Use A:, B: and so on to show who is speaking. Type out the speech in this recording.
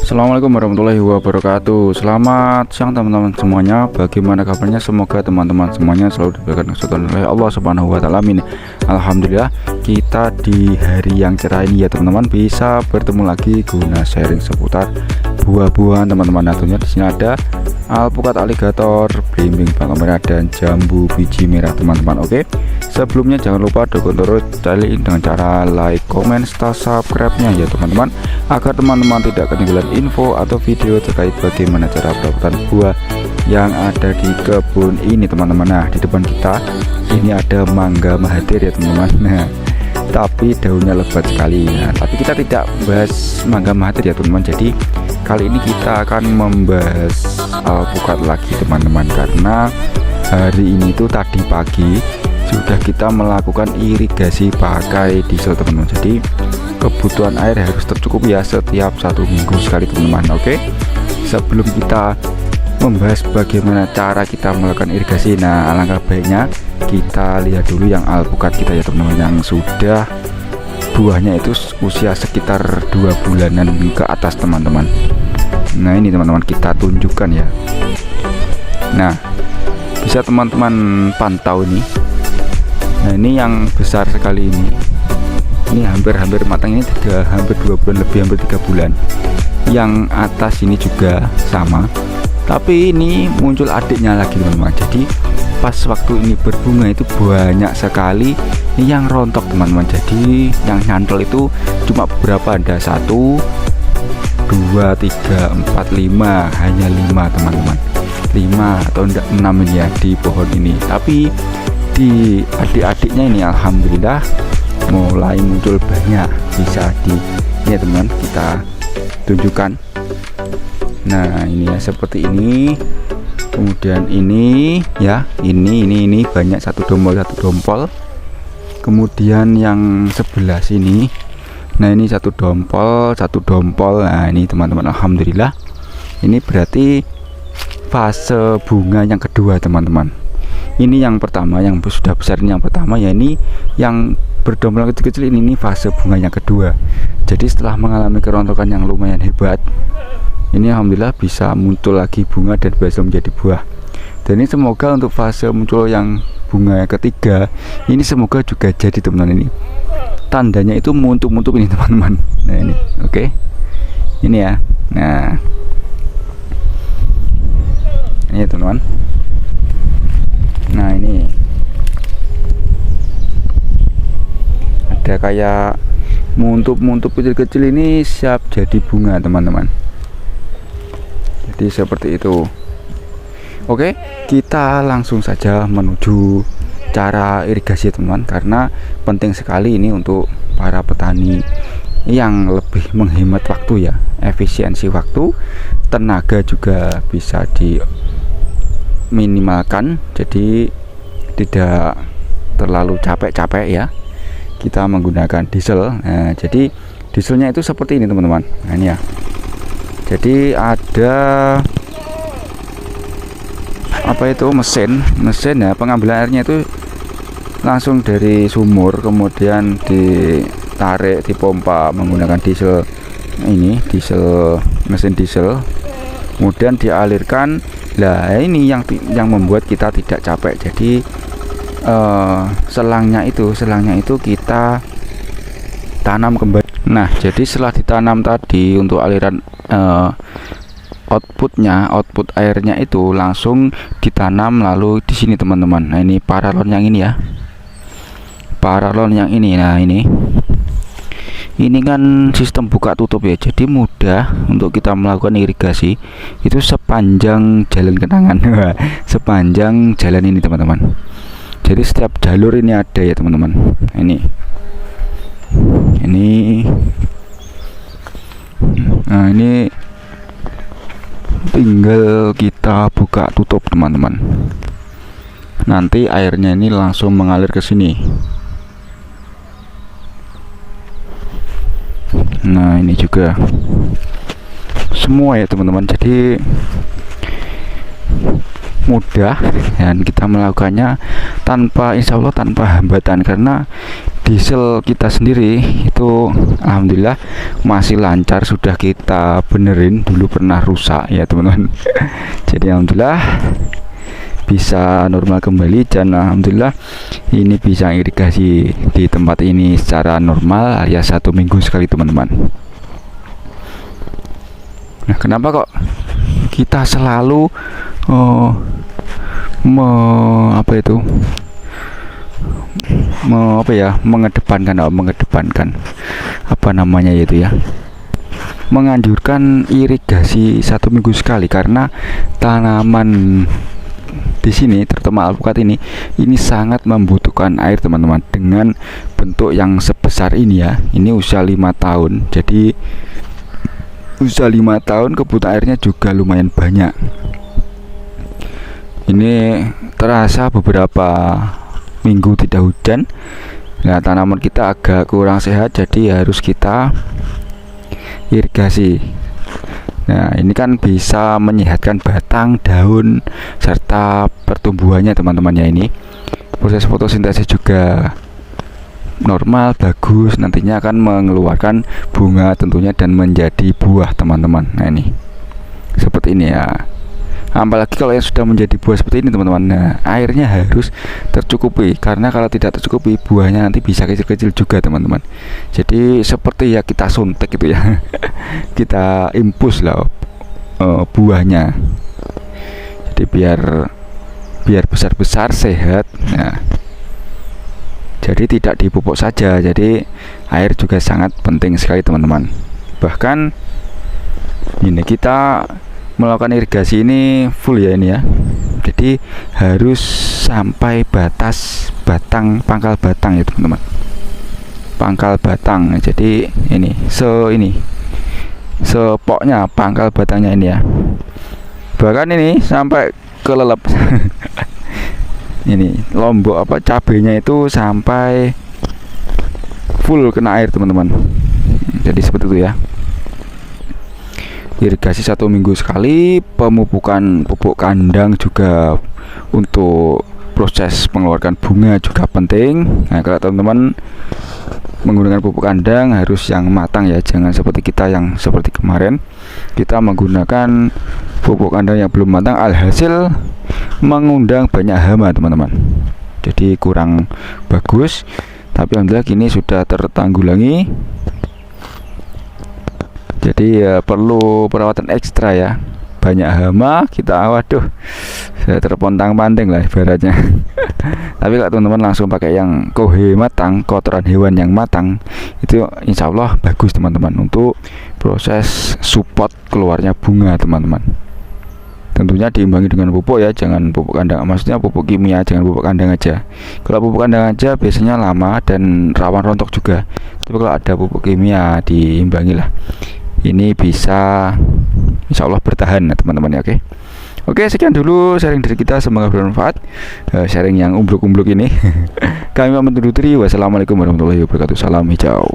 A: Assalamualaikum warahmatullahi wabarakatuh. Selamat siang teman-teman semuanya. Bagaimana kabarnya? Semoga teman-teman semuanya selalu diberikan kesehatan oleh Allah Subhanahu wa taala. Amin. Alhamdulillah, kita di hari yang cerah ini ya teman-teman bisa bertemu lagi guna sharing seputar buah-buahan teman-teman. Tentunya di sini ada alpukat aligator, belimbing bawang merah dan jambu biji merah teman-teman. Oke. Sebelumnya jangan lupa dukung terus channel ini dengan cara like, comment, serta subscribe-nya ya teman-teman, agar teman-teman tidak ketinggalan info atau video terkait bagaimana cara perawatan buah yang ada di kebun ini teman-teman. Nah, di depan kita ini ada mangga mahathir ya teman-teman. Nah, tapi daunnya lebat sekali. Nah, tapi kita tidak bahas mangga mahathir ya teman-teman. Jadi kali ini kita akan membahas alpukat lagi teman-teman, karena hari ini tuh tadi pagi sudah kita melakukan irigasi pakai diesel teman-teman. Jadi kebutuhan air harus tercukupi ya setiap 1 minggu sekali teman-teman. Oke, sebelum kita membahas bagaimana cara kita melakukan irigasi, nah alangkah baiknya kita lihat dulu yang alpukat kita ya teman-teman, yang sudah buahnya itu usia sekitar 2 bulanan ke atas teman-teman. Nah ini teman-teman kita tunjukkan ya. Nah bisa teman-teman pantau ini. Nah ini yang besar sekali ini hampir matang, ini hampir 2 bulan lebih, hampir 3 bulan. Yang atas ini juga sama, tapi ini muncul adiknya lagi teman-teman. Jadi pas waktu ini berbunga itu banyak sekali yang rontok teman-teman. Jadi yang nyantol itu cuma beberapa, ada 1, 2, 3, 4, 5, hanya 5 teman-teman, 5 atau 6 ini ya di pohon ini. Tapi di adik-adiknya ini alhamdulillah mulai muncul banyak. Bisa di ya teman, kita tunjukkan. Nah ini ya seperti ini. Kemudian ini ya, ini banyak, satu dompol. Kemudian yang sebelah sini, nah ini satu dompol. Nah ini teman-teman, alhamdulillah ini berarti fase bunga yang kedua teman-teman. Ini yang pertama, yang sudah besar ini yang pertama ya, ini yang berdompol kecil-kecil ini fase bunga yang kedua. Jadi setelah mengalami kerontokan yang lumayan hebat, ini alhamdulillah bisa muncul lagi bunga dan berhasil menjadi buah. Dan ini semoga untuk fase muncul yang bunga yang ketiga ini semoga juga jadi teman-teman. Ini tandanya itu muntuk-muntuk ini teman-teman. Nah ini oke. Ini ya. Nah ini teman-teman. Nah ini ada kayak muntuk-muntuk kecil-kecil, ini siap jadi bunga teman-teman. Jadi seperti itu. Oke, kita langsung saja menuju cara irigasi teman-teman, karena penting sekali ini untuk para petani yang lebih menghemat waktu ya, efisiensi waktu, tenaga juga bisa diminimalkan, jadi tidak terlalu capek-capek ya kita menggunakan diesel. Nah jadi dieselnya itu seperti ini teman-teman. Nah ini ya, jadi ada apa itu, mesin ya, pengambilan airnya itu langsung dari sumur, kemudian ditarik, dipompa menggunakan diesel. Ini diesel, mesin diesel, kemudian dialirkan. Nah ini yang membuat kita tidak capek. Jadi selangnya itu kita tanam kembali. Nah jadi setelah ditanam tadi, untuk aliran output airnya itu langsung ditanam lalu di sini teman-teman. Nah ini paralon yang ini ya, nah ini kan sistem buka tutup ya, jadi mudah untuk kita melakukan irigasi itu sepanjang jalan kenangan. Sepanjang jalan ini teman-teman. Jadi setiap jalur ini ada ya teman-teman. Ini nah ini tinggal kita buka tutup teman-teman, nanti airnya ini langsung mengalir ke sini. Nah ini juga semua ya teman-teman, jadi mudah dan kita melakukannya tanpa, insya Allah tanpa hambatan, karena diesel kita sendiri itu alhamdulillah masih lancar, sudah kita benerin, dulu pernah rusak ya teman-teman. Jadi alhamdulillah bisa normal kembali, dan alhamdulillah ini bisa irigasi di tempat ini secara normal alias 1 minggu sekali teman-teman. Nah, kenapa kok kita selalu mengedepankan apa namanya itu ya, menganjurkan irigasi 1 minggu sekali, karena tanaman di sini terutama alpukat ini sangat membutuhkan air teman-teman. Dengan bentuk yang sebesar ini ya, ini usia 5 tahun, jadi usia 5 tahun kebutuhan airnya juga lumayan banyak. Ini terasa beberapa minggu tidak hujan. Nah, tanaman kita agak kurang sehat, jadi harus kita irigasi. Nah, ini kan bisa menyehatkan batang, daun, serta pertumbuhannya teman-temannya. Ini proses fotosintesis juga normal, bagus, nantinya akan mengeluarkan bunga tentunya dan menjadi buah teman-teman. Nah, ini seperti ini ya. Apalagi kalau yang sudah menjadi buah seperti ini teman-teman, nah airnya harus tercukupi, karena kalau tidak tercukupi buahnya nanti bisa kecil-kecil juga teman-teman. Jadi seperti ya kita suntik gitu ya. Kita impus lah buahnya, jadi biar besar-besar sehat. Nah, jadi tidak dipupuk saja, jadi air juga sangat penting sekali teman-teman. Bahkan ini kita melakukan irigasi ini full ya ini ya, jadi harus sampai batas batang, pangkal batang ya teman-teman, pangkal batang. Jadi ini sepoknya pangkal batangnya ini ya, bahkan ini sampai kelelep. Ini lombok cabenya itu sampai full kena air teman-teman. Jadi seperti itu ya. Irigasi 1 minggu sekali, pemupukan pupuk kandang juga untuk proses mengeluarkan bunga juga penting. Nah, kalau teman-teman menggunakan pupuk kandang harus yang matang ya, jangan seperti kita yang seperti kemarin kita menggunakan pupuk kandang yang belum matang, alhasil mengundang banyak hama teman-teman, jadi kurang bagus. Tapi alhamdulillah kini sudah tertanggulangi. Jadi ya perlu perawatan ekstra ya, banyak hama kita, waduh, saya terpontang-panting lah ibaratnya. Tapi kalau teman-teman langsung pakai yang kohe matang, kotoran hewan yang matang, itu insya Allah bagus teman-teman untuk proses support keluarnya bunga teman-teman. Tentunya diimbangi dengan pupuk ya, jangan pupuk kandang, maksudnya pupuk kimia, jangan pupuk kandang aja. Kalau pupuk kandang aja biasanya lama dan rawan rontok juga, tapi kalau ada pupuk kimia diimbangi lah, ini bisa insya Allah bertahan ya teman-teman ya. Oke, sekian dulu sharing dari kita, semoga bermanfaat. Sharing yang umbluk-umbluk ini. Kami pamit undur diri. Wassalamualaikum warahmatullahi wabarakatuh. Salam hijau.